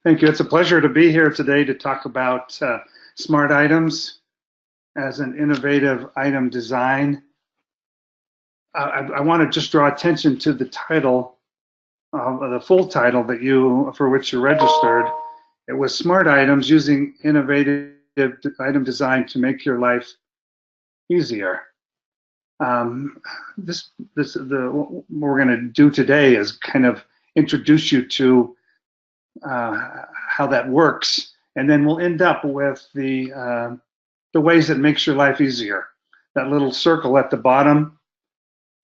Thank you. It's a pleasure to be here today to talk about smart items as an innovative item design. I want to just draw attention to the title, the full title for which you registered. It was Smart Items Using Innovative Item Design to Make Your Life Easier. What we're going to do today is kind of introduce you to how that works, and then we'll end up with the ways that makes your life easier. That little circle at the bottom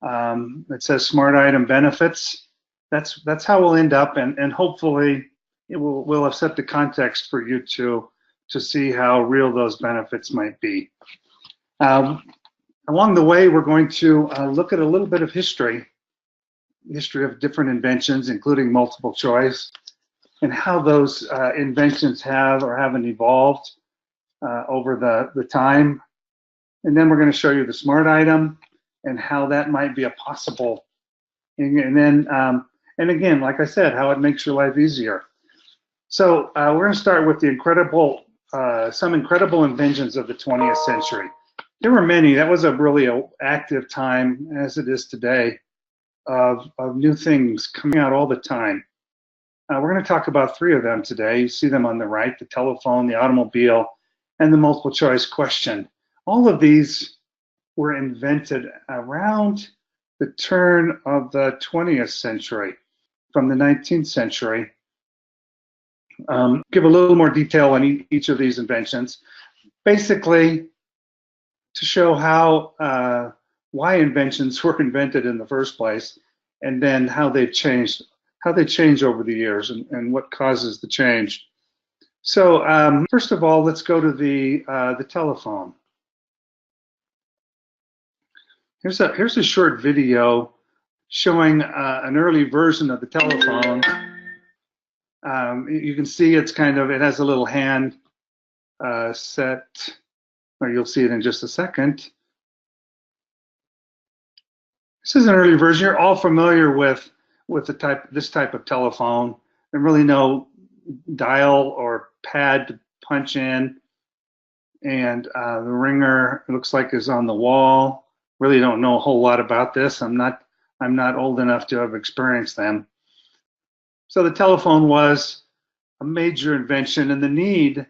that says Smart Item Benefits. That's how we'll end up, and hopefully we'll have set the context for you to see how real those benefits might be. Along the way, we're going to look at a little bit of history of different inventions, including multiple choice, and how those inventions have or haven't evolved over the time. And then we're going to show you the smart item and how that might be a possible. And then, and again, like I said, how it makes your life easier. So we're going to start with the some incredible inventions of the 20th century. There were many. That was a really active time, as it is today, of new things coming out all the time. We're going to talk about three of them today. You see them on the right: the telephone, the automobile, and the multiple choice question. All of these were invented around the turn of the 20th century, from the 19th century. Give a little more detail on each of these inventions. Basically, to show how why inventions were invented in the first place, and then how they've changed, over the years, and what causes the change. So first of all, let's go to the telephone. Here's a short video showing an early version of the telephone. You can see it has a little hand set, or you'll see it in just a second. This is an early version. You're all familiar with this type of telephone. There's really no dial or pad to punch in, and the ringer, it looks like, is on the wall. Really don't know a whole lot about this. I'm not old enough to have experienced them. So the telephone was a major invention, and the need,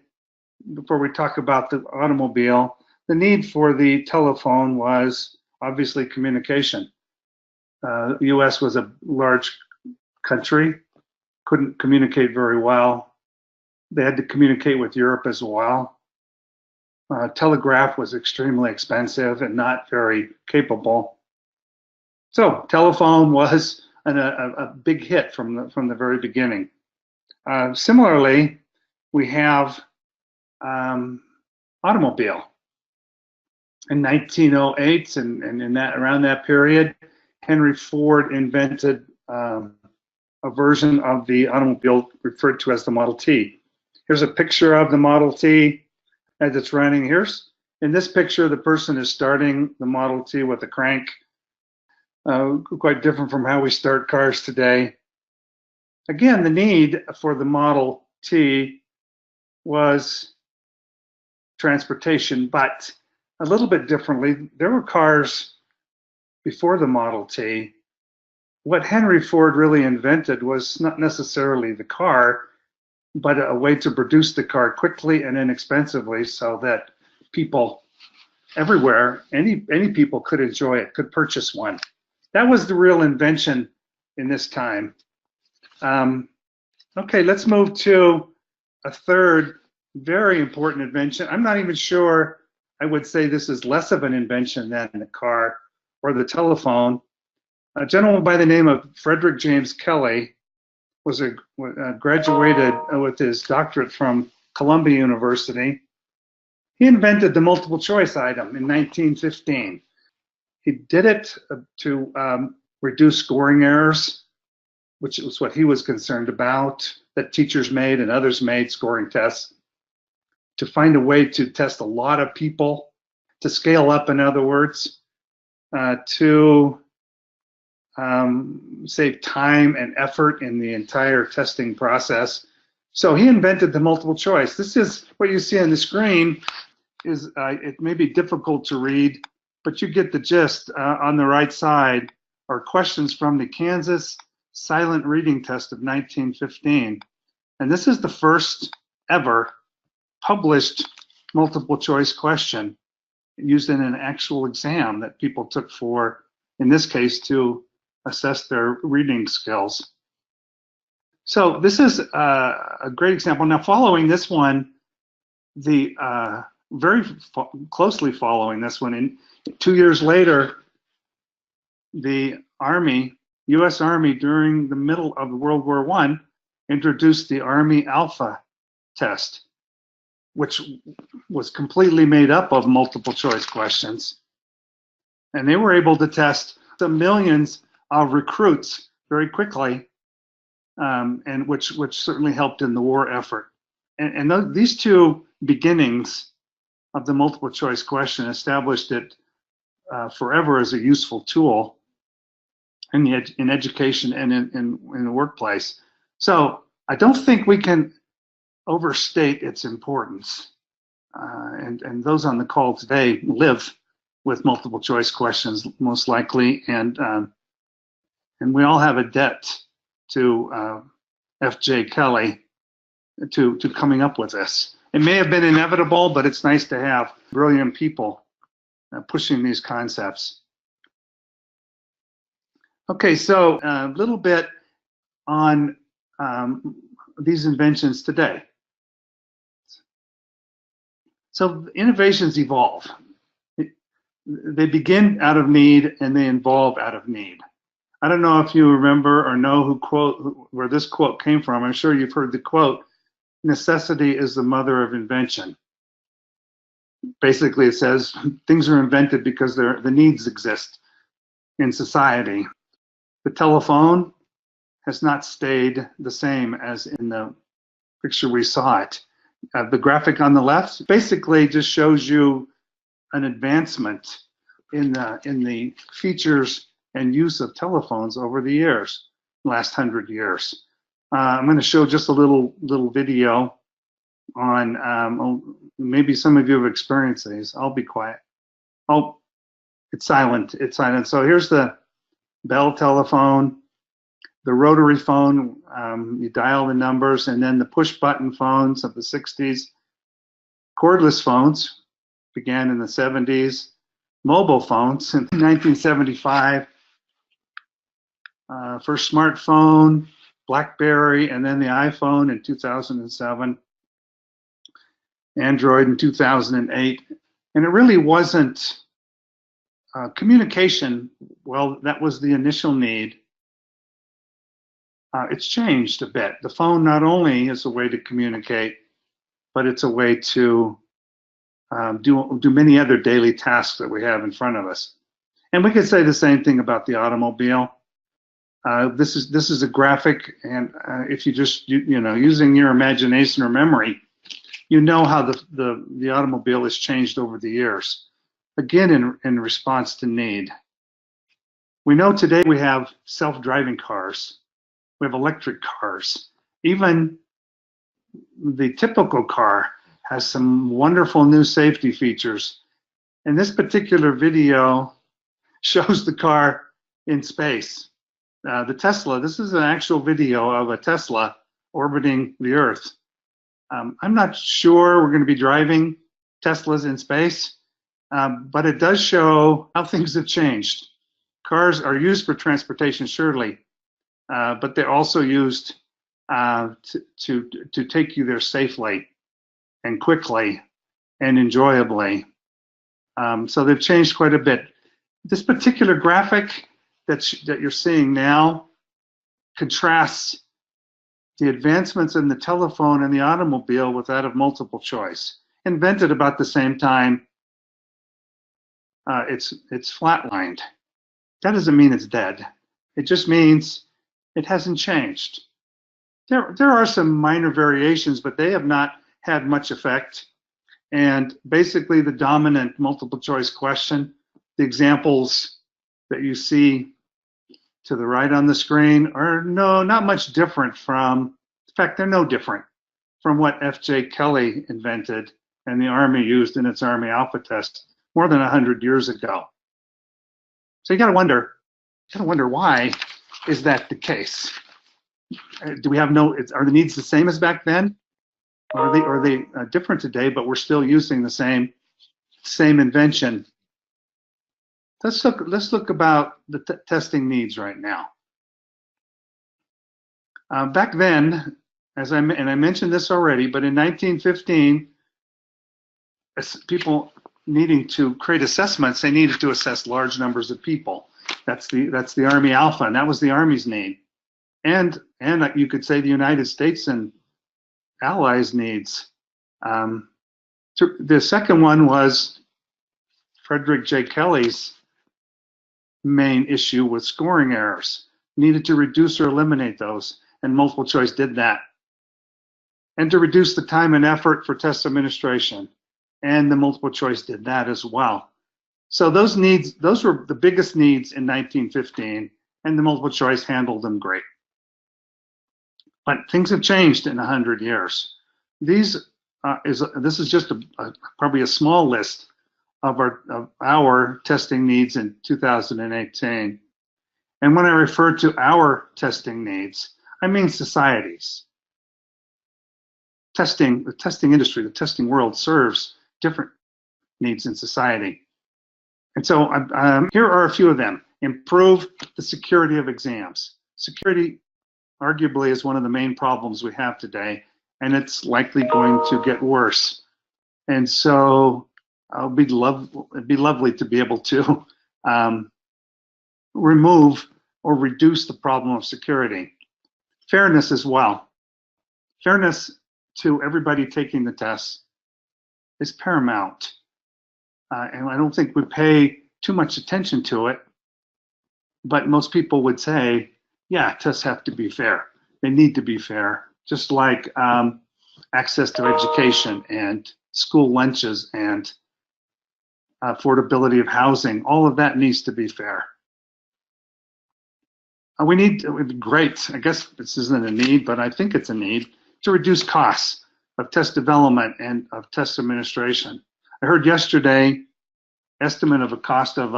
before we talk about the automobile, the need for the telephone was obviously communication. The U.S. was a large country, couldn't communicate very well. They had to communicate with Europe as well. Telegraph was extremely expensive and not very capable. So telephone was a big hit from the very beginning. Similarly, we have automobile. In 1908 and around that period, Henry Ford invented a version of the automobile referred to as the Model T. Here's a picture of the Model T as it's running. In this picture, the person is starting the Model T with a crank. Quite different from how we start cars today. Again, the need for the Model T was transportation, but a little bit differently. There were cars before the Model T. What Henry Ford really invented was not necessarily the car, but a way to produce the car quickly and inexpensively so that people everywhere, any people could enjoy it, could purchase one. That was the real invention in this time. Okay, let's move to a third very important invention. I'm not even sure I would say this is less of an invention than the car or the telephone. A gentleman by the name of Frederick James Kelly was graduated with his doctorate from Columbia University. He invented the multiple choice item in 1915. He did it to reduce scoring errors, which was what he was concerned about, that teachers made and others made, scoring tests, to find a way to test a lot of people, to scale up, in other words, to save time and effort in the entire testing process. So he invented the multiple choice. This is what you see on the screen. It may be difficult to read, but you get the gist. On the right side are questions from the Kansas Silent Reading Test of 1915. And this is the first ever published multiple choice question used in an actual exam that people took for, in this case, to assess their reading skills. So this is a great example. Now, following this one, very closely following this one, and 2 years later, the Army, U.S. Army, during the middle of World War I, introduced the Army Alpha test, which was completely made up of multiple choice questions. And they were able to test the millions of recruits very quickly, and which certainly helped in the war effort. And these two beginnings of the multiple choice question established it forever as a useful tool in education and in the workplace. So I don't think we can overstate its importance. And those on the call today live with multiple choice questions most likely, and we all have a debt to F.J. Kelly to coming up with this. It may have been inevitable, but it's nice to have brilliant people pushing these concepts. Okay, so a little bit on these inventions today. So innovations evolve. They begin out of need and they evolve out of need. I don't know if you remember or know where this quote came from. I'm sure you've heard the quote, "Necessity is the mother of invention." Basically, it says things are invented because the needs exist in society. The telephone has not stayed the same as in the picture we saw it. The graphic on the left basically just shows you an advancement in the features and use of telephones over the years, last 100 years. I'm going to show just a little video on, maybe some of you have experienced these. I'll be quiet. Oh, it's silent. It's silent. So here's the Bell telephone, the rotary phone, you dial the numbers, and then the push button phones of the 60s. Cordless phones began in the 70s. Mobile phones in 1975. First smartphone, BlackBerry, and then the iPhone in 2007. Android in 2008. And it really wasn't communication. Well, that was the initial need. It's changed a bit. The phone not only is a way to communicate, but it's a way to do many other daily tasks that we have in front of us. And we could say the same thing about the automobile. This is a graphic, and if you just using your imagination or memory, you know how the automobile has changed over the years. Again, in response to need. We know today we have self-driving cars. We have electric cars. Even the typical car has some wonderful new safety features. And this particular video shows the car in space. The Tesla, this is an actual video of a Tesla orbiting the Earth. I'm not sure we're going to be driving Teslas in space, but it does show how things have changed. Cars are used for transportation, surely, but they're also used to take you there safely and quickly and enjoyably. So they've changed quite a bit. This particular graphic that you're seeing now contrasts the advancements in the telephone and the automobile with that of multiple choice. Invented about the same time, it's flatlined. That doesn't mean it's dead. It just means it hasn't changed. There are some minor variations, but they have not had much effect. And basically the dominant multiple choice question, the examples that you see to the right on the screen are not much different from, in fact, they're no different from what F.J. Kelly invented and the Army used in its Army Alpha test more than 100 years ago. So you got to wonder why is that the case? Do we have are the needs the same as back then? Or are they different today, but we're still using the same invention? Let's look about the testing needs right now. Back then, I mentioned this already, but in 1915, people needing to create assessments, they needed to assess large numbers of people. That's the Army Alpha, and that was the Army's need. And you could say the United States and Allies' needs. The second one was Frederick J. Kelly's main issue with scoring errors. Needed to reduce or eliminate those, and multiple choice did that. And to reduce the time and effort for test administration, and the multiple choice did that as well. So those were the biggest needs in 1915, and the multiple choice handled them great. But things have changed in 100 years. This is just probably a small list of our testing needs in 2018. And when I refer to our testing needs, I mean societies. The testing industry, the testing world serves different needs in society. And so here are a few of them. Improve the security of exams. Security arguably is one of the main problems we have today, and it's likely going to get worse. And so it'd be lovely to be able to remove or reduce the problem of security. Fairness as well. Fairness to everybody taking the tests is paramount. And I don't think we pay too much attention to it, but most people would say, yeah, tests have to be fair. They need to be fair, just like access to education and school lunches and affordability of housing. All of that needs to be fair. It would be great, I guess this isn't a need, but I think it's a need, to reduce costs of test development and of test administration. I heard yesterday estimate of a cost of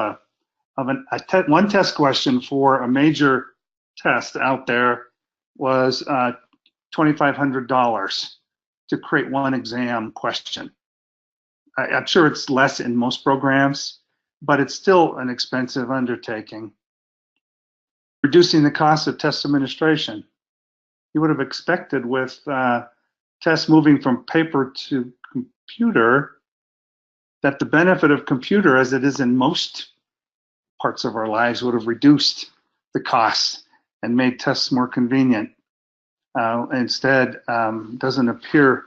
one test question for a major test out there was $2,500 to create one exam question. I'm sure it's less in most programs, but it's still an expensive undertaking. Reducing the cost of test administration. You would have expected with tests moving from paper to computer that the benefit of computer, as it is in most parts of our lives, would have reduced the costs and made tests more convenient. Instead, doesn't appear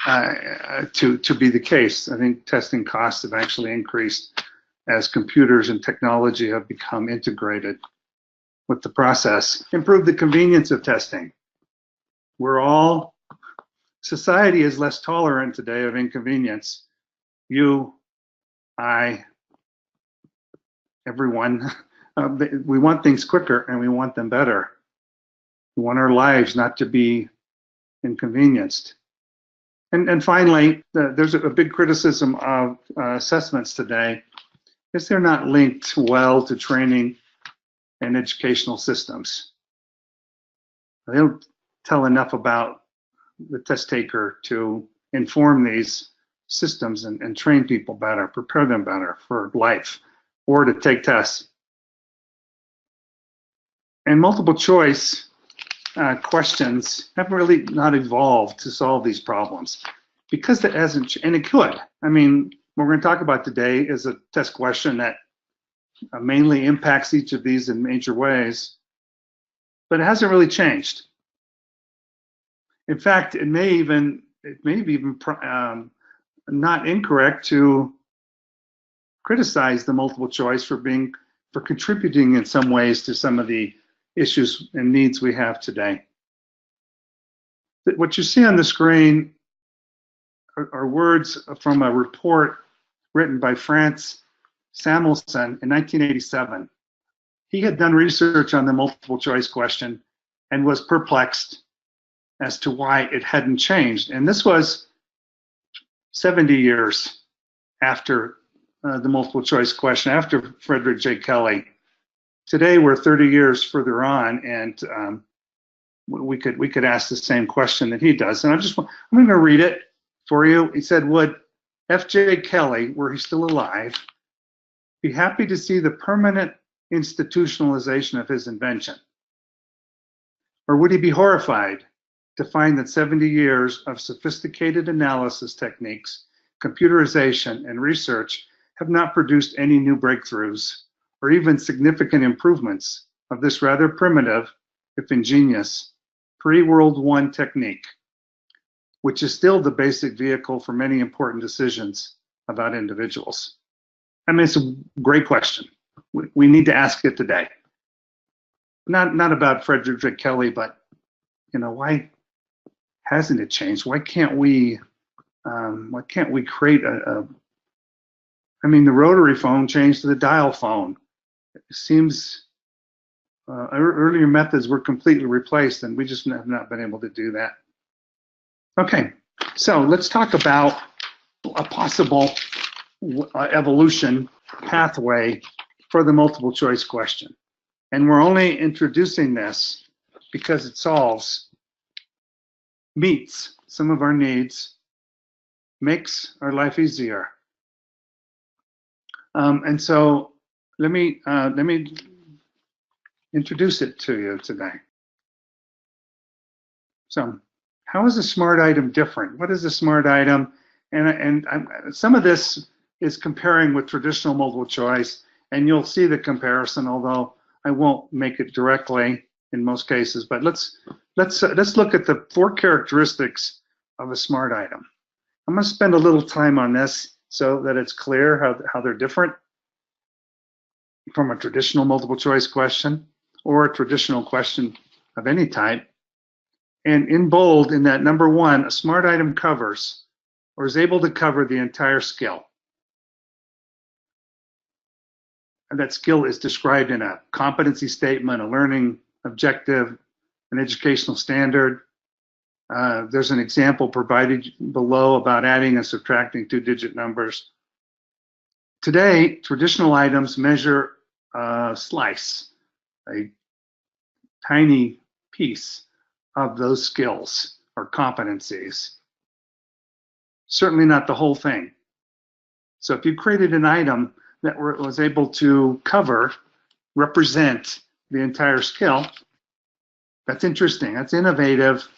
to be the case. I think testing costs have actually increased as computers and technology have become integrated with the process. Improve the convenience of testing. Society is less tolerant today of inconvenience. You, I, everyone, we want things quicker and we want them better. We want our lives not to be inconvenienced. And finally, there's a big criticism of assessments today is they're not linked well to training and educational systems. They don't tell enough about the test taker to inform these systems and train people better, prepare them better for life or to take tests. And multiple choice questions have really not evolved to solve these problems because it hasn't, and it could. I mean, what we're going to talk about today is a test question that mainly impacts each of these in major ways, but it hasn't really changed. In fact, it may be even not incorrect to criticize the multiple choice for contributing in some ways to some of the issues and needs we have today. What you see on the screen are words from a report written by Franz Samuelson in 1987. He had done research on the multiple choice question and was perplexed as to why it hadn't changed. And this was 70 years after the multiple choice question, after Frederick J. Kelly. Today we're 30 years further on, and we could ask the same question that he does. And I'm going to read it for you. He said, would F.J. Kelly, were he still alive, be happy to see the permanent institutionalization of his invention? Or would he be horrified to find that 70 years of sophisticated analysis techniques, computerization, and research have not produced any new breakthroughs or even significant improvements of this rather primitive, if ingenious, pre-World War technique, which is still the basic vehicle for many important decisions about individuals? I mean, it's a great question. We need to ask it today. Not about Frederick J. Kelly, but why hasn't it changed? Why can't we create I mean, the rotary phone changed to the dial phone. It seems earlier methods were completely replaced, and we just have not been able to do that. Okay, so let's talk about a possible evolution pathway for the multiple choice question. And we're only introducing this because it meets some of our needs, makes our life easier. And so let me introduce it to you today. So how is a SmartItem different? What is a SmartItem? And some of this is comparing with traditional multiple choice, and you'll see the comparison, although I won't make it directly in most cases. But let's look at the 4 characteristics of a SmartItem. I'm going to spend a little time on this so that it's clear how they're different from a traditional multiple choice question or a traditional question of any type. And in bold, in that number 1, a SmartItem covers or is able to cover the entire skill. And that skill is described in a competency statement, a learning objective, an educational standard. There's an example provided below about adding and subtracting 2-digit numbers. Today, traditional items measure a slice, a tiny piece of those skills or competencies. Certainly not the whole thing. So if you created an item that was able to represent the entire skill, that's interesting, that's innovative.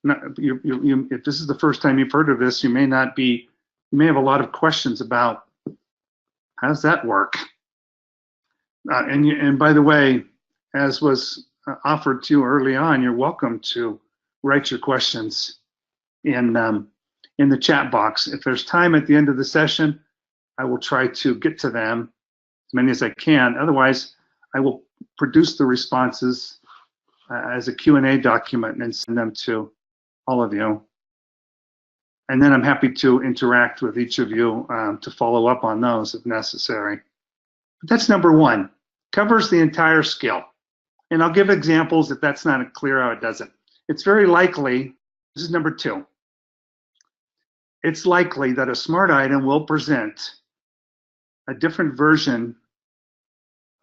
If this is the first time you've heard of this, you may have a lot of questions about how does that work? And by the way, as was offered to you early on, you're welcome to write your questions in the chat box. If there's time at the end of the session, I will try to get to them, as many as I can. Otherwise, I will produce the responses as a Q&A document and send them to all of you. And then I'm happy to interact with each of you to follow up on those if necessary. But that's number 1, covers the entire skill. And I'll give examples if that's not clear how it doesn't. It's very likely, this is number 2, it's likely that a SmartItem will present a different version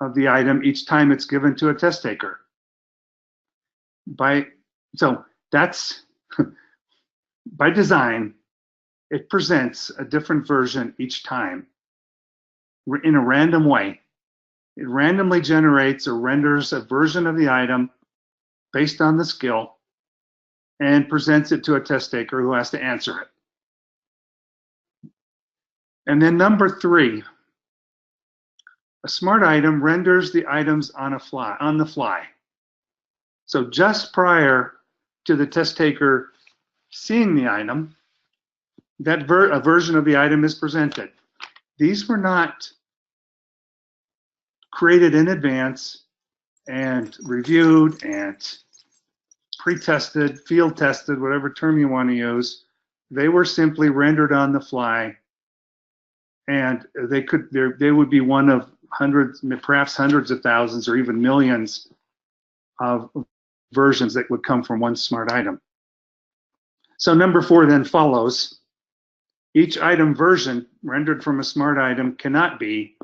of the item each time it's given to a test taker. So that's by design, it presents a different version each time in a random way. It randomly generates or renders a version of the item based on the skill and presents it to a test taker who has to answer it. And then number 3, a SmartItem renders the items on the fly. So just prior to the test taker seeing the item, a version of the item is presented. These were not created in advance and reviewed and pre-tested, field tested, whatever term you want to use. They were simply rendered on the fly, and they would be one of hundreds, perhaps hundreds of thousands or even millions of versions that would come from one smart item. So number 4 then follows. Each item version rendered from a smart item cannot be,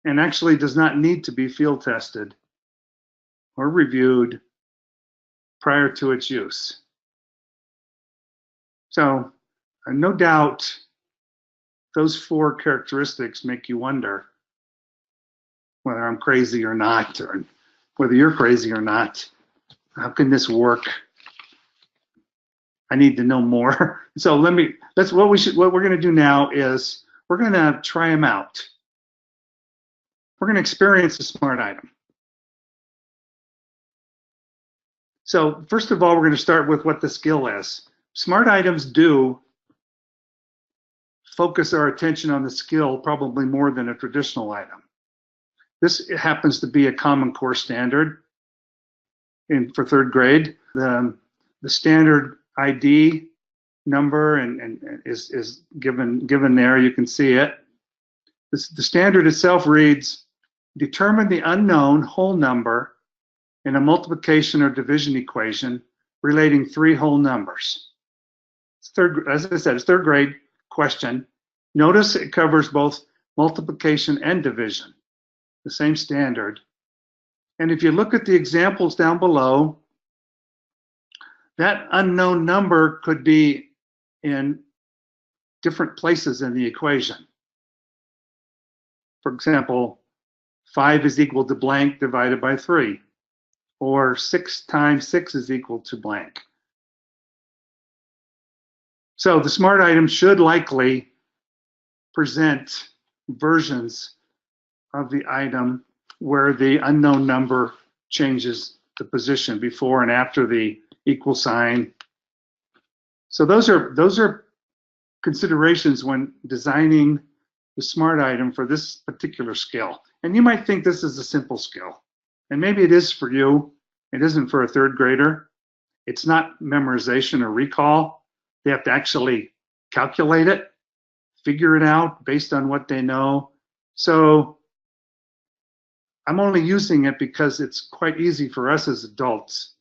and actually does not need to be, field tested or reviewed prior to its use. So no doubt those 4 characteristics make you wonder whether I'm crazy or not, or whether you're crazy or not. How can this work? I need to know more. So what we're going to do now is we're going to try them out. We're going to experience the smart item. So first of all, we're going to start with what the skill is. Smart items do focus our attention on the skill probably more than a traditional item. This happens to be a Common Core standard for 3rd grade. The standard ID number and is given there. You can see it. The standard itself reads, determine the unknown whole number in a multiplication or division equation relating 3 whole numbers. As I said, it's 3rd grade question. Notice it covers both multiplication and division, the same standard. And if you look at the examples down below, that unknown number could be in different places in the equation. For example, 5 is equal to blank divided by 3, or 6 times 6 is equal to blank. So the smart item should likely present versions of the item where the unknown number changes the position before and after the equal sign. So those are considerations when designing the smart item for this particular skill. And you might think this is a simple skill, and maybe it is for you. It isn't for a 3rd grader. It's not memorization or recall. They have to actually calculate it, figure it out based on what they know. So I'm only using it because it's quite easy for us as adults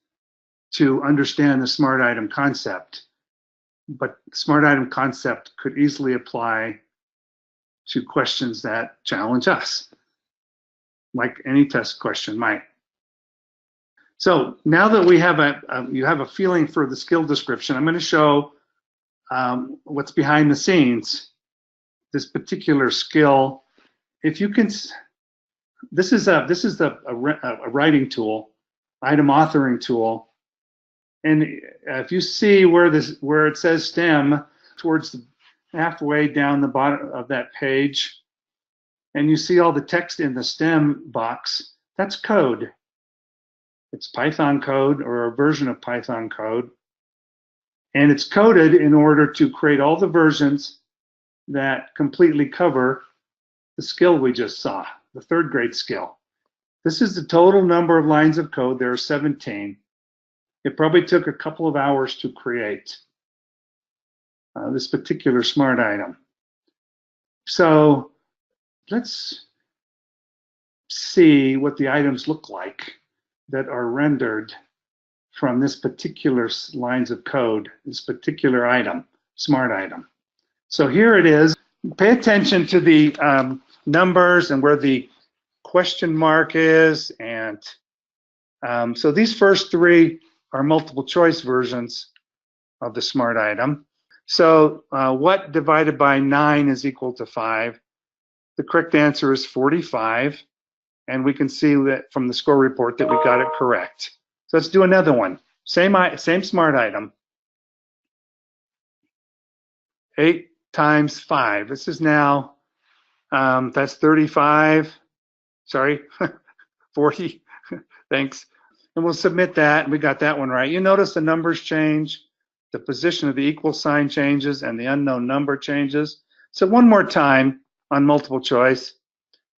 to understand the smart item concept. But the smart item concept could easily apply to questions that challenge us, like any test question might. So now that we have you have a feeling for the skill description, I'm going to show what's behind the scenes. This particular skill, if you can, this is a writing tool, item authoring tool, and if you see where it says STEM towards the halfway down the bottom of that page, and you see all the text in the STEM box, that's code. It's Python code or a version of Python code, and it's coded in order to create all the versions that completely cover the skill we just saw, the 3rd grade skill. This is the total number of lines of code. There are 17. It probably took a couple of hours to create this particular smart item. So let's see what the items look like that are rendered from this particular lines of code, this particular item, smart item. So here it is. Pay attention to the numbers and where the question mark is. And so these first 3 are multiple choice versions of the smart item. So what divided by 9 is equal to 5? The correct answer is 45. And we can see that from the score report that we got it correct. So let's do another one. Same smart item. 8 times 5. This is now, that's 35. Sorry, 40. Thanks. And we'll submit that. And we got that one right. You notice the numbers change, the position of the equal sign changes, and the unknown number changes. So one more time on multiple choice.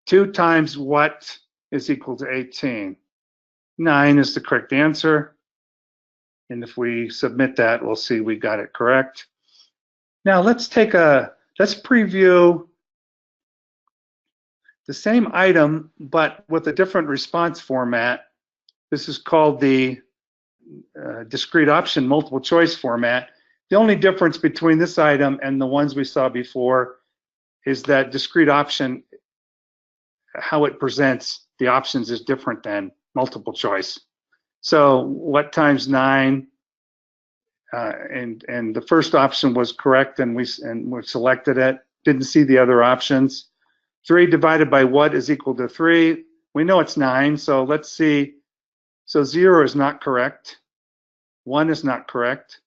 2 times what is equal to 18? 9 is the correct answer. And if we submit that, we'll see we got it correct. Now let's preview the same item, but with a different response format. This is called the discrete option multiple choice format. The only difference between this item and the ones we saw before is that discrete option, how it presents the options is different than multiple choice. So what times 9, and the first option was correct, and we selected it. Didn't see the other options. 3 divided by what is equal to 3? We know it's 9, so let's see. So 0 is not correct. 1 is not correct.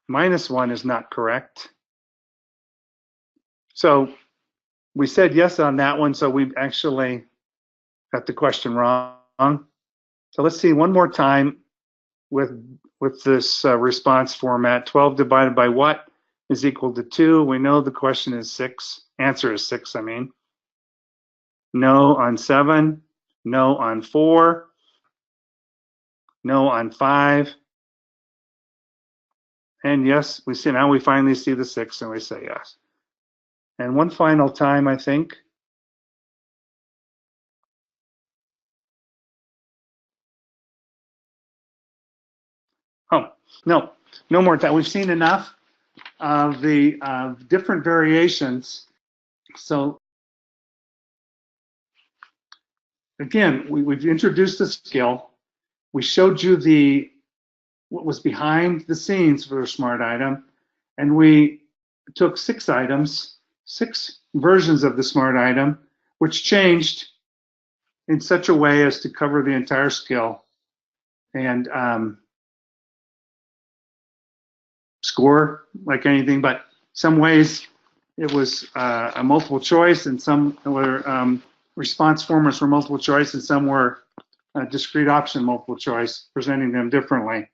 -1 is not correct. So we said yes on that one, so we actually got the question wrong. So let's see one more time with this response format. 12 divided by what is equal to 2? We know the question is 6. Answer is 6, I mean. No on 7. No on 4. No on 5. And yes, we see now we finally see the 6 and we say yes. And one final time, I think. Oh, no more time. We've seen enough of the different variations. So again, we've introduced the skill. We showed you what was behind the scenes for a SmartItem, and we took 6 items, 6 versions of the SmartItem, which changed in such a way as to cover the entire skill and score like anything. But some ways it was a multiple choice, and some were response formats were multiple choice, and some were discrete option multiple choice, presenting them differently.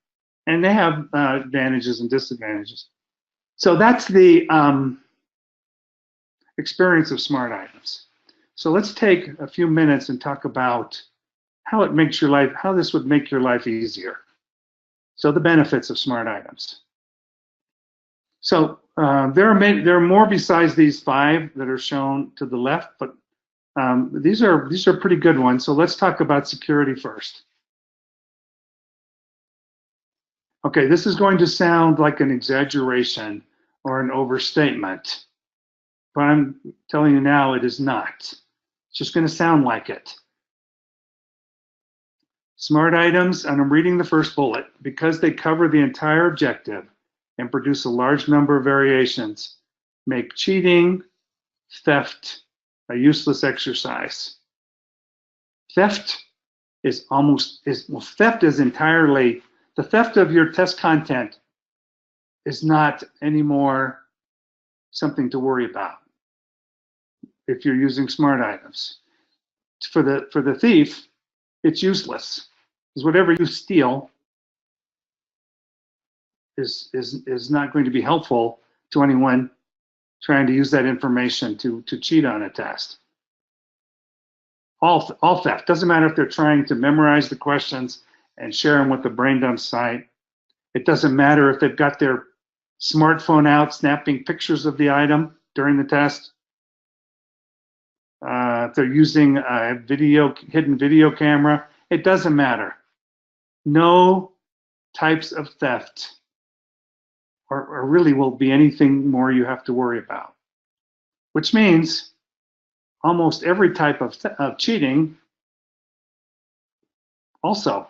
And they have advantages and disadvantages. So that's the experience of SmartItems. So let's take a few minutes and talk about how it makes your life, how this would make your life easier. So the benefits of SmartItems. So there are more besides these 5 that are shown to the left, but these are pretty good ones. So let's talk about security first. Okay, this is going to sound like an exaggeration or an overstatement, but I'm telling you now it is not. It's just going to sound like it. SmartItems, and I'm reading the first bullet, because they cover the entire objective and produce a large number of variations, make cheating, theft, a useless exercise. Theft is entirely, the theft of your test content is not anymore something to worry about if you're using SmartItems. For the thief, it's useless, because whatever you steal is not going to be helpful to anyone trying to use that information to cheat on a test. All theft, doesn't matter if they're trying to memorize the questions and share them with the brain dump site. It doesn't matter if they've got their smartphone out snapping pictures of the item during the test. If they're using a hidden video camera, it doesn't matter. No types of theft or really will be anything more you have to worry about, which means almost every type of cheating also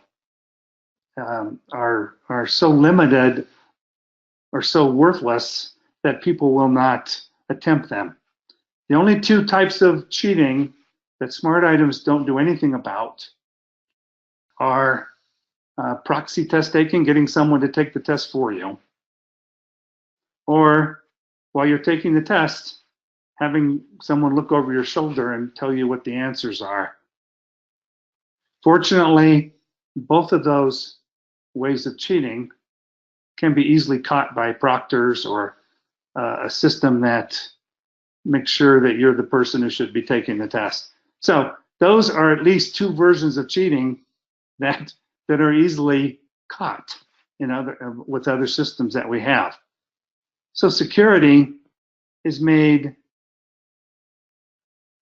are so limited or so worthless that people will not attempt them. The only 2 types of cheating that SmartItems don't do anything about are proxy test taking, getting someone to take the test for you, or while you're taking the test, having someone look over your shoulder and tell you what the answers are. Fortunately, both of those ways of cheating can be easily caught by proctors or a system that makes sure that you're the person who should be taking the test. So those are at least 2 versions of cheating that are easily caught with other systems that we have. So security is made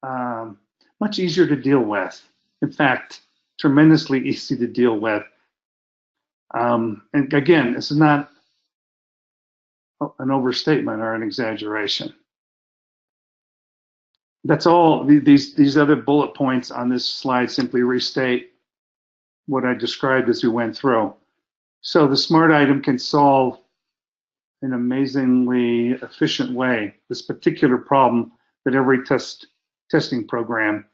much easier to deal with. In fact, tremendously easy to deal with. And again, this is not an overstatement or an exaggeration. That's all. These other bullet points on this slide simply restate what I described as we went through. So the SmartItem can solve in an amazingly efficient way this particular problem that every testing program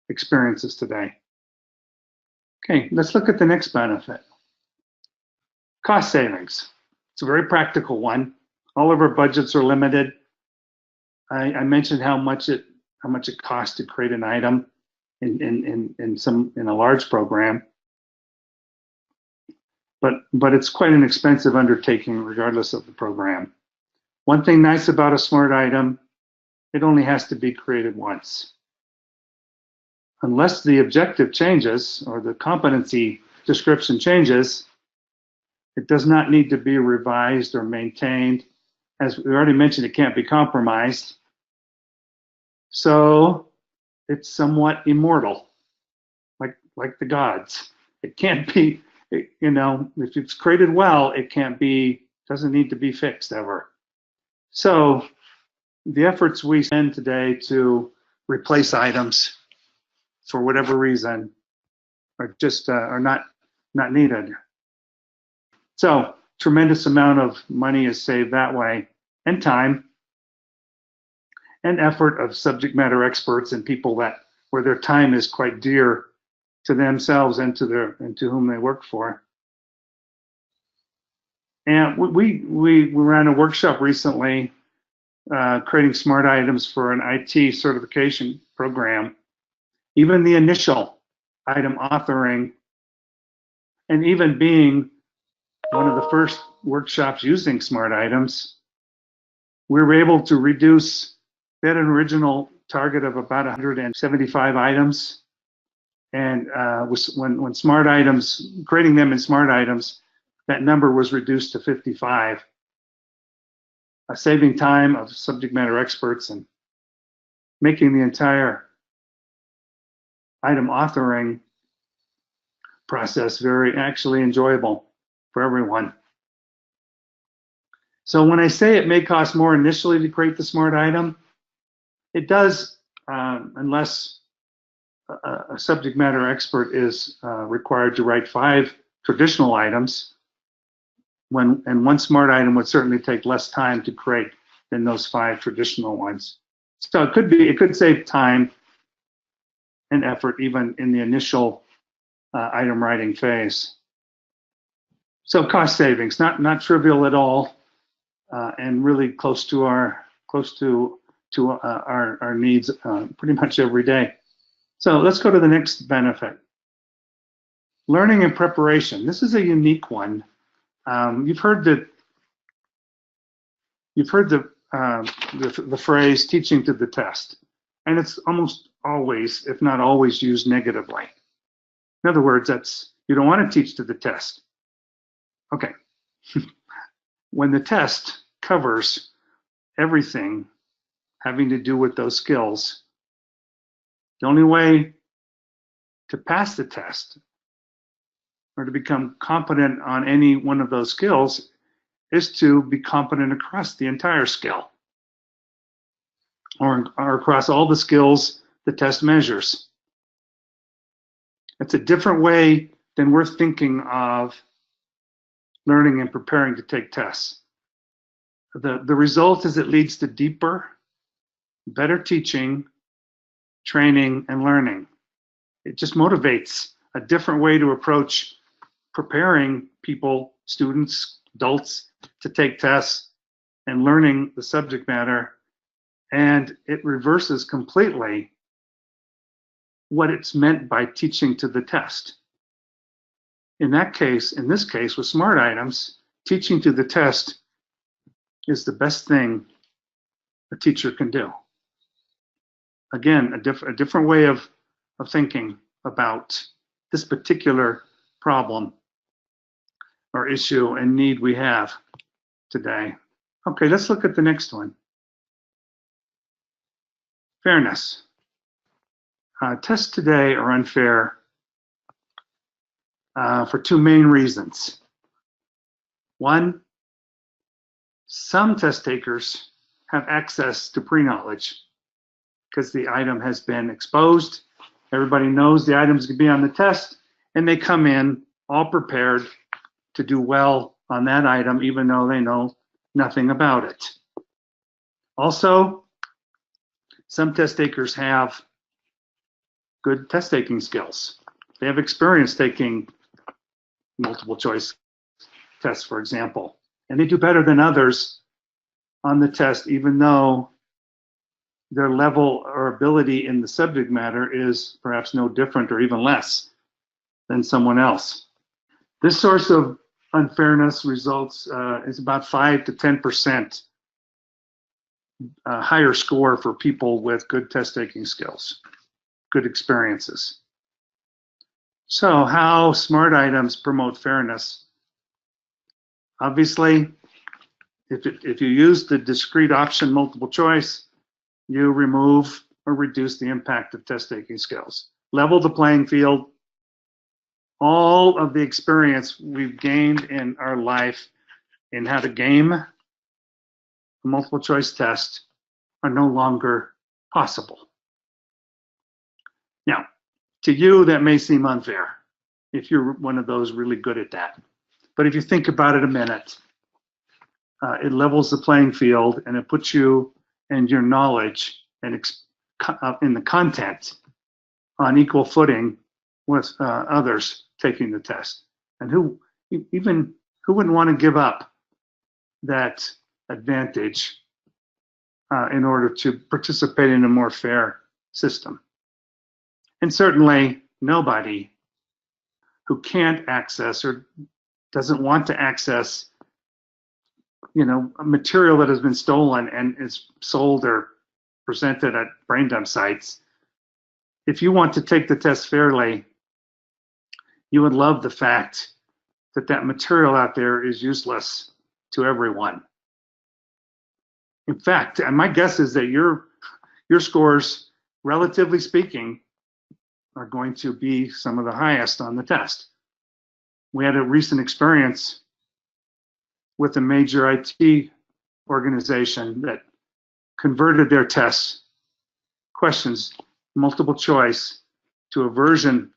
experiences today. Okay, let's look at the next benefit. Cost savings. It's a very practical one. All of our budgets are limited. I mentioned how much it costs to create an item in a large program, but it's quite an expensive undertaking regardless of the program. One thing nice about a SmartItem, it only has to be created once. Unless the objective changes or the competency description changes, it does not need to be revised or maintained. As we already mentioned, it can't be compromised. So it's somewhat immortal, like the gods. It can't be, you know, if it's created well, it doesn't need to be fixed ever. So the efforts we spend today to replace items for whatever reason are just are not needed. So tremendous amount of money is saved that way, and time and effort of subject matter experts and people where their time is quite dear to themselves and to whom they work for. And we ran a workshop recently creating SmartItems for an IT certification program. Even the initial item authoring, and even being one of the first workshops using SmartItems, we were able to reduce. We had an original target of about 175 items, and when SmartItems, creating them in SmartItems, that number was reduced to 55, saving time of subject matter experts and making the entire item authoring process very actually enjoyable for everyone. So when I say it may cost more initially to create the SmartItem, it does unless a subject matter expert is required to write 5 traditional items, and one SmartItem would certainly take less time to create than those 5 traditional ones. So it could save time and effort even in the initial item writing phase. So cost savings, not trivial at all, and really close to our needs pretty much every day. So let's go to the next benefit. Learning and preparation. This is a unique one. You've heard the phrase "teaching to the test," and it's almost always, if not always, used negatively. In other words, you don't want to teach to the test. Okay. When the test covers everything having to do with those skills, the only way to pass the test or to become competent on any one of those skills is to be competent across the entire skill, or across all the skills the test measures. It's a different way than we're thinking of learning and preparing to take tests. The result is it leads to deeper, better teaching, training, and learning. It just motivates a different way to approach preparing people, students, adults, to take tests and learning the subject matter, and it reverses completely what it's meant by teaching to the test. In this case, with SmartItems, teaching to the test is the best thing a teacher can do. Again, a different way of thinking about this particular problem or issue and need we have today. Okay, let's look at the next one. Fairness. Tests today are unfair for two main reasons. One, some test takers have access to pre-knowledge because the item has been exposed. Everybody knows the item's going to be on the test, and they come in all prepared to do well on that item, even though they know nothing about it. Also, some test takers have good test taking skills. They have experience taking multiple choice tests, for example, and they do better than others on the test, even though their level or ability in the subject matter is perhaps no different or even less than someone else. This source of unfairness results is about 5 to 10% higher score for people with good test taking skills, good experiences. So how smart items promote fairness? Obviously, if you use the discrete option multiple choice, you remove or reduce the impact of test taking skills. Level the playing field. All of the experience we've gained in our life in how to game a multiple choice test are no longer possible. Now, to you, that may seem unfair if you're one of those really good at that. But if you think about it a minute, it levels the playing field and it puts you and your knowledge and in the content on equal footing with others taking the test. And who wouldn't want to give up that advantage in order to participate in a more fair system? And certainly nobody who can't access or doesn't want to access, a material that has been stolen and is sold or presented at brain dump sites. If you want to take the test fairly, you would love the fact that that material out there is useless to everyone. In fact, and my guess is that your scores, relatively speaking, are going to be some of the highest on the test. We had a recent experience with a major IT organization that converted their test questions, multiple choice, to a version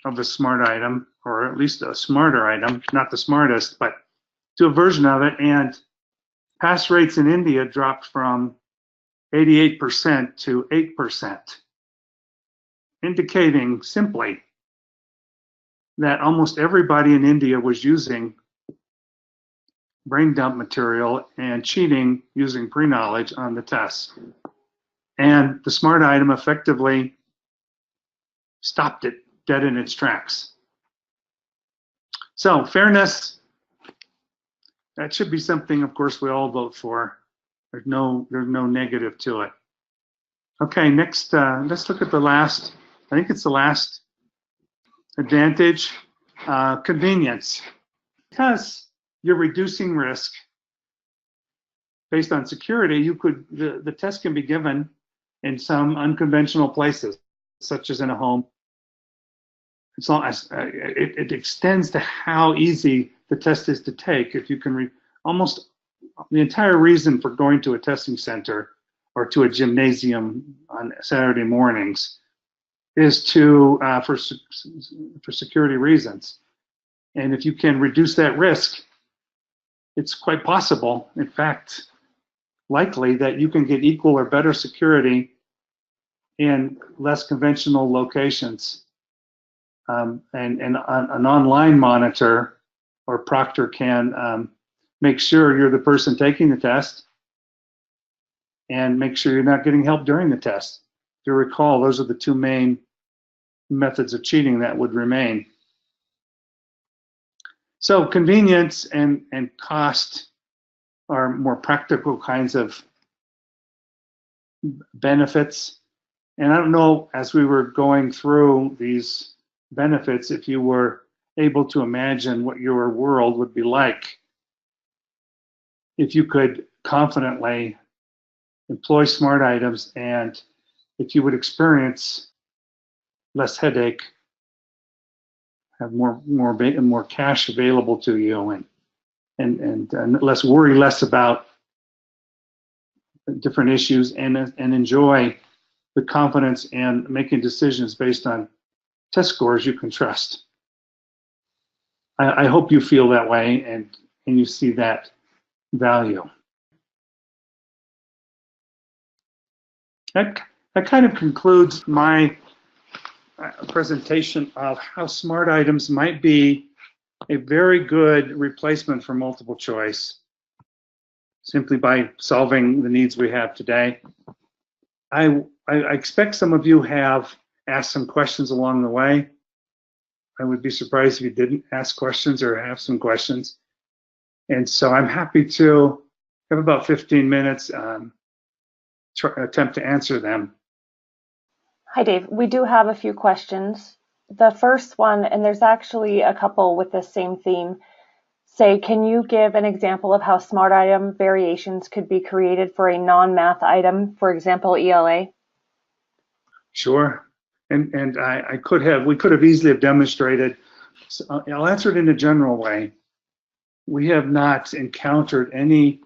of the smart item, or at least a smarter item, not the smartest, but to a version of it, and pass rates in India dropped from 88% to 8%, indicating simply that almost everybody in India was using brain dump material and cheating using pre-knowledge on the test. And the smart item effectively stopped it dead in its tracks. So fairness, that should be something, of course, we all vote for. There's no negative to it. Okay, next, let's look at the last, I think it's the last advantage, convenience. Because you're reducing risk based on security, the test can be given in some unconventional places, such as in a home. As long as it extends to how easy the test is to take. If you can almost the entire reason for going to a testing center or to a gymnasium on Saturday mornings is to for security reasons. And if you can reduce that risk, it's quite possible, in fact, likely, that you can get equal or better security in less conventional locations. And an online monitor or proctor can make sure you're the person taking the test and make sure you're not getting help during the test. If you recall, those are the two main methods of cheating that would remain. So convenience and cost are more practical kinds of benefits. And I don't know, as we were going through these benefits, if you were able to imagine what your world would be like if you could confidently employ smart items and if you would experience less headache have more cash available to you, and worry less about different issues, and enjoy the confidence and making decisions based on test scores you can trust. I hope you feel that way and you see that value. That kind of concludes my presentation of how smart items might be a very good replacement for multiple choice, simply by solving the needs we have today. I expect some of you have asked some questions along the way. I would be surprised if you didn't ask questions or have some questions. And so I'm happy to have about 15 minutes, attempt to answer them. Hi, Dave. We do have a few questions. The first one, and there's actually a couple with the same theme, say, can you give an example of how smart item variations could be created for a non-math item, for example, ELA? Sure. And we could have easily have demonstrated. So I'll answer it in a general way. We have not encountered any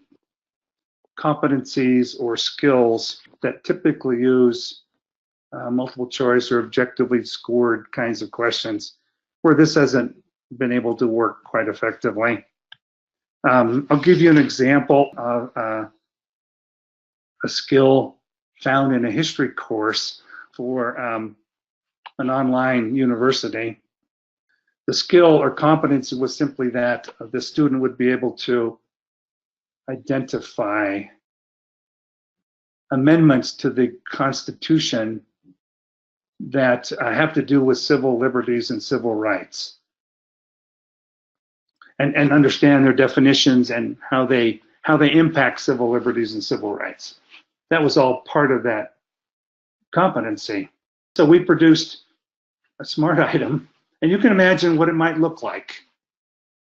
competencies or skills that typically use multiple choice or objectively scored kinds of questions where this hasn't been able to work quite effectively. I'll give you an example of a skill found in a history course for an online university. The skill or competency was simply that the student would be able to identify amendments to the Constitution that have to do with civil liberties and civil rights, and understand their definitions and how they impact civil liberties and civil rights. That was all part of that competency. So we produced a smart item, and you can imagine what it might look like.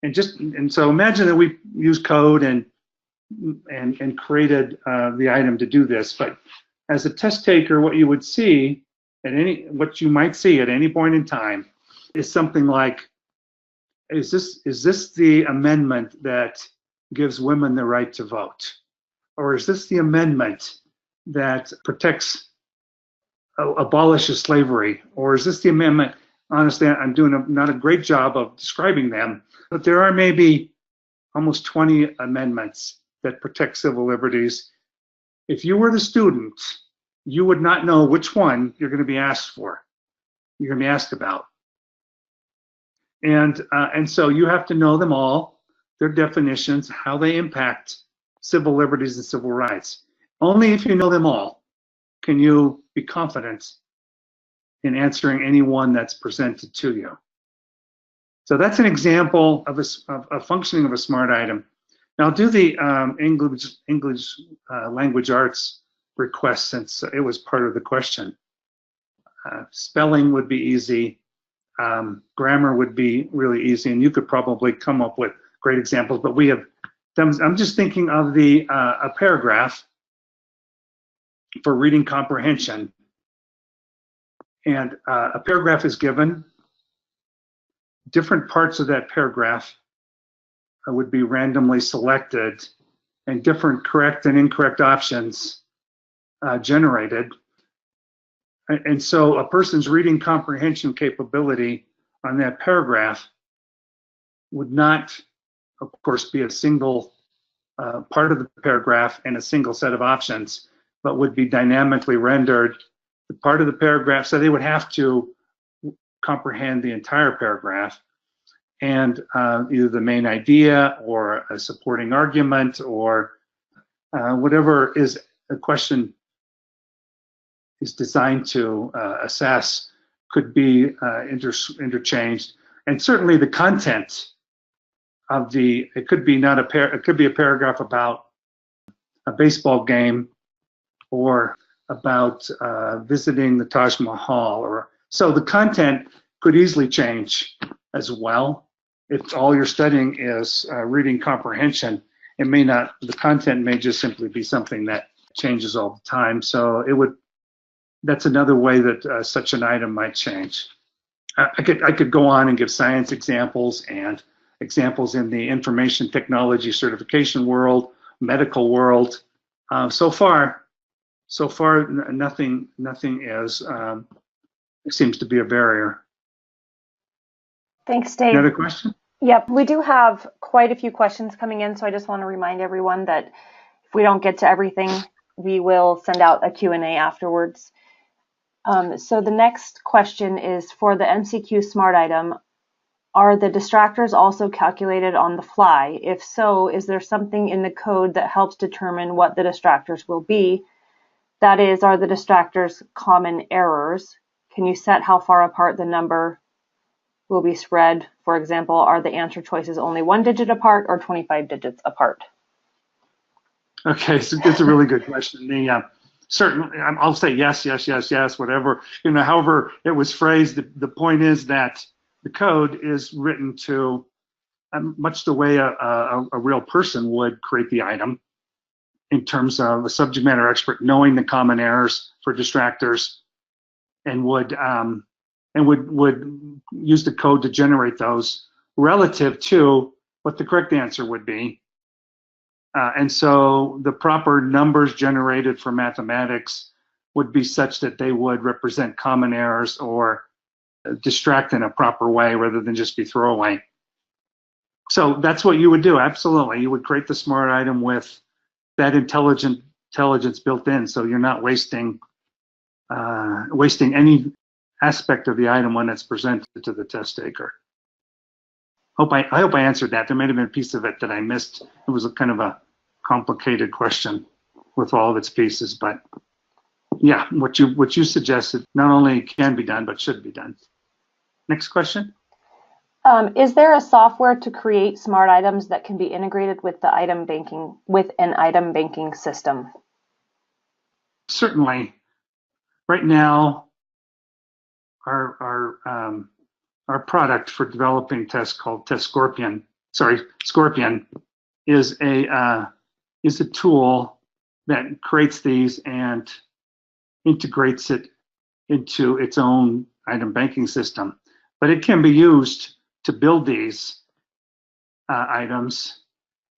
And so imagine that we used code and created the item to do this. But as a test taker, what you might see at any point in time is something like, is this the amendment that gives women the right to vote? Or is this the amendment that abolishes slavery? Or is this the amendment? Honestly, I'm doing not a great job of describing them, but there are maybe almost 20 amendments that protect civil liberties. If you were the student, you would not know which one you're going to be asked for. You're going to be asked about. And so you have to know them all, their definitions, how they impact civil liberties and civil rights. Only if you know them all can you be confident in answering any one that's presented to you. So that's an example of a functioning of a smart item. Now I'll do the English language arts request, since it was part of the question. Spelling would be easy. Grammar would be really easy, and you could probably come up with great examples, but we have done. I'm just thinking of a paragraph for reading comprehension. And a paragraph is given. Different parts of that paragraph would be randomly selected, and different correct and incorrect options generated. And so a person's reading comprehension capability on that paragraph would not, of course, be a single part of the paragraph and a single set of options, but would be dynamically rendered the part of the paragraph. So they would have to comprehend the entire paragraph, and either the main idea or a supporting argument or whatever is a question is designed to assess could be interchanged. And certainly the content of it could be it could be a paragraph about a baseball game or about visiting the Taj Mahal, so the content could easily change as well. If all you're studying is reading comprehension, the content may just simply be something that changes all the time. So that's another way that such an item might change. I could go on and give science examples and examples in the information technology certification world, medical world. So far, nothing is seems to be a barrier. Thanks, Dave. Another question? Yep, we do have quite a few questions coming in, so I just want to remind everyone that if we don't get to everything, we will send out a Q&A afterwards. So the next question is, for the MCQ SmartItem, are the distractors also calculated on the fly? If so, is there something in the code that helps determine what the distractors will be? That is, are the distractors common errors? Can you set how far apart the number will be spread? For example, are the answer choices only 1 digit apart or 25 digits apart? Okay, so it's a really good question. Certainly, I'll say yes, whatever. However it was phrased, the point is that the code is written to much the way a real person would create the item, in terms of a subject matter expert knowing the common errors for distractors, and would use the code to generate those relative to what the correct answer would be. And so the proper numbers generated for mathematics would be such that they would represent common errors or distract in a proper way rather than just be throwaway. So that's what you would do, absolutely. You would create the SmartItem with that intelligence built in, so you're not wasting any aspect of the item when it's presented to the test taker. I hope I answered that. There may have been a piece of it that I missed. It was a kind of a complicated question with all of its pieces, but yeah, what you suggested not only can be done but should be done. Next question. Is there a software to create smart items that can be integrated with the an item banking system? Certainly. Right now, our product for developing tests called Scorpion is a tool that creates these and integrates it into its own item banking system. But it can be used to build these items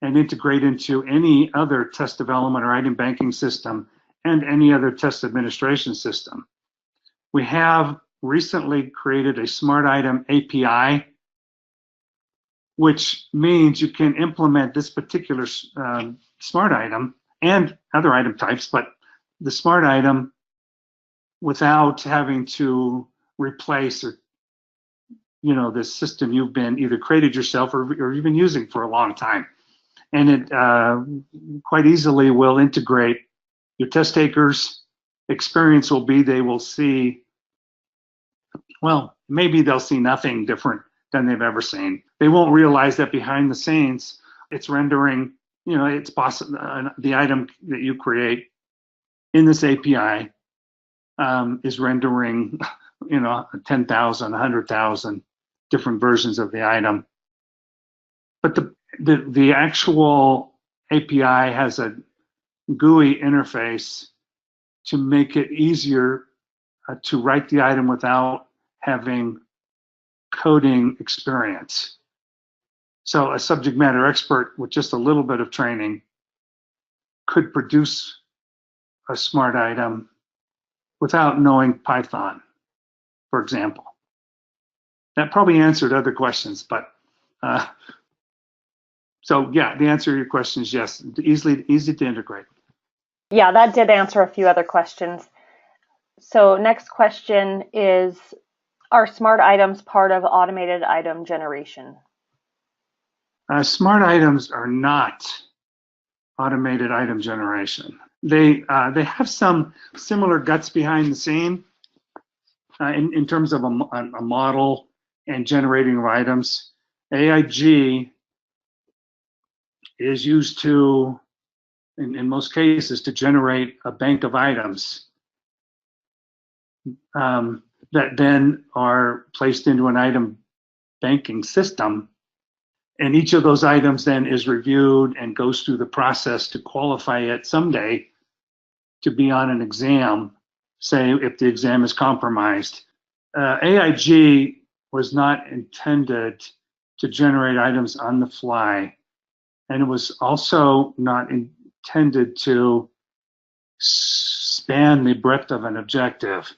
and integrate into any other test development or item banking system and any other test administration system. We have recently created a SmartItem API, which means you can implement this particular SmartItem and other item types, but the SmartItem without having to replace the system you've been either created yourself or you've been using for a long time. And it quite easily will integrate. Your test takers' experience will be they will see, well, maybe they'll see nothing different than they've ever seen. They won't realize that behind the scenes, it's rendering, it's possible the item that you create in this API is rendering, 10,000, 100,000 different versions of the item. But the actual API has a GUI interface to make it easier to write the item without having coding experience. So a subject matter expert with just a little bit of training could produce a SmartItem without knowing Python, for example. That probably answered other questions, but so yeah, the answer to your question is yes, easy to integrate. Yeah, that did answer a few other questions. So next question is, are smart items part of automated item generation? Smart items are not automated item generation. They have some similar guts behind the scene in terms of a model and generating of items. AIG is used to, in most cases, to generate a bank of items that then are placed into an item banking system. And each of those items then is reviewed and goes through the process to qualify it someday to be on an exam, say if the exam is compromised. AIG was not intended to generate items on the fly, and it was also not intended to span the breadth of an objective.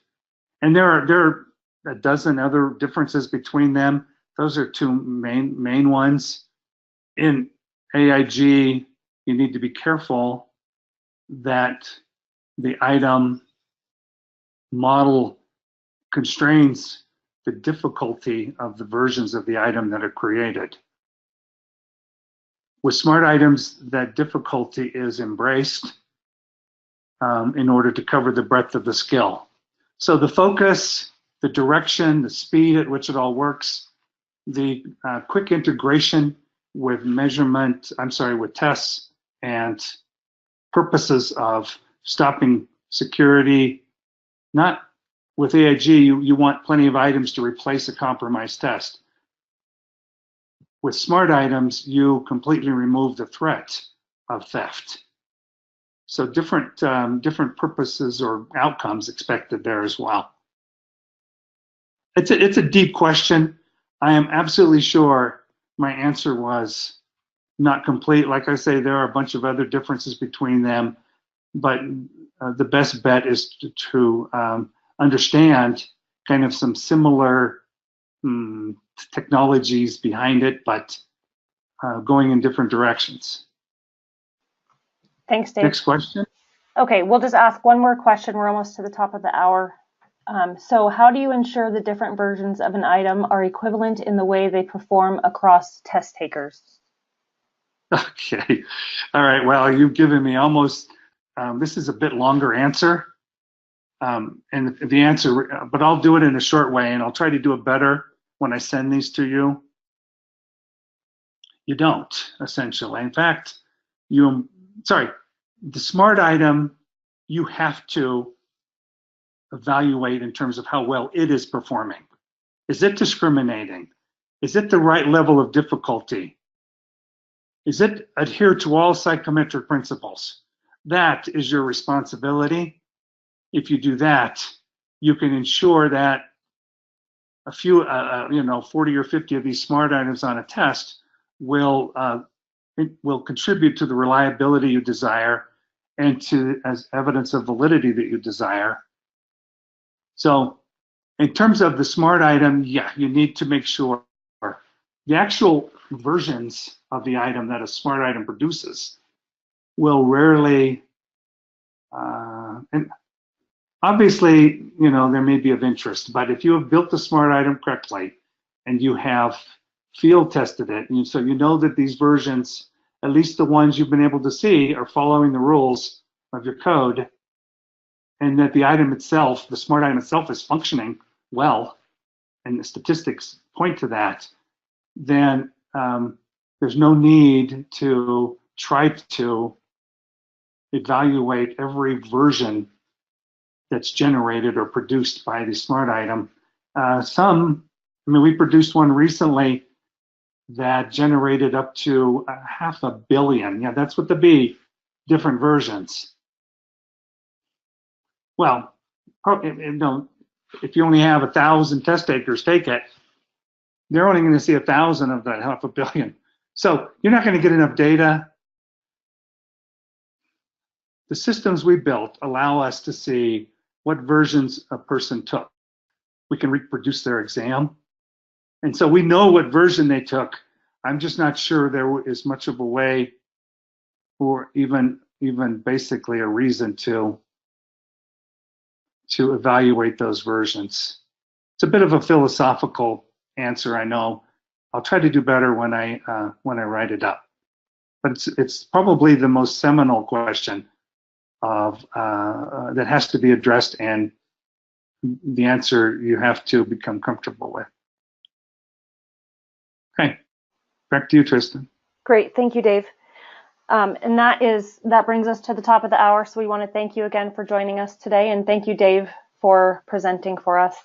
And there are a dozen other differences between them. Those are two main ones. In AIG, you need to be careful that the item model constrains the difficulty of the versions of the item that are created. With smart items, that difficulty is embraced in order to cover the breadth of the skill. So the focus, the direction, the speed at which it all works, the quick integration with with tests and purposes of stopping security. Not with AIG, you want plenty of items to replace a compromised test. With smart items, you completely remove the threat of theft. So different purposes or outcomes expected there as well. It's a deep question. I am absolutely sure my answer was not complete. Like I say, there are a bunch of other differences between them, but the best bet is to understand kind of some similar technologies behind it, but going in different directions. Thanks, Dave. Next question. Okay, we'll just ask one more question. We're almost to the top of the hour. So how do you ensure the different versions of an item are equivalent in the way they perform across test takers? Okay. All right. Well, you've given me almost, this is a bit longer answer. And the answer, but I'll do it in a short way, and I'll try to do it better when I send these to you. You don't, essentially. In fact, the smart item, you have to evaluate in terms of how well it is performing. Is it discriminating? Is it the right level of difficulty? Is it adhere to all psychometric principles? That is your responsibility. If you do that, you can ensure that a few, 40 or 50 of these smart items on a test will contribute to the reliability you desire and to as evidence of validity that you desire. So in terms of the smart item, yeah, you need to make sure the actual versions of the item that a smart item produces will rarely, and obviously, there may be of interest, but if you have built the smart item correctly and you have field tested it, and so you know that these versions, at least the ones you've been able to see, are following the rules of your code, and that the item itself, the smart item itself, is functioning well, and the statistics point to that, then there's no need to try to evaluate every version that's generated or produced by the smart item. We produced one recently that generated up to 500 million. Yeah, that's with the B, different versions. Well, if you only have 1,000 test takers take it, they're only going to see 1,000 of that 500 million. So you're not going to get enough data. The systems we built allow us to see what versions a person took. We can reproduce their exam. And so we know what version they took. I'm just not sure there is much of a way or even basically a reason to evaluate those versions. It's a bit of a philosophical answer, I know. I'll try to do better when I write it up. But it's probably the most seminal question of that has to be addressed, and the answer you have to become comfortable with. Okay, back to you, Tristan. Great, thank you, Dave. And that brings us to the top of the hour. So we want to thank you again for joining us today, and thank you, Dave, for presenting for us.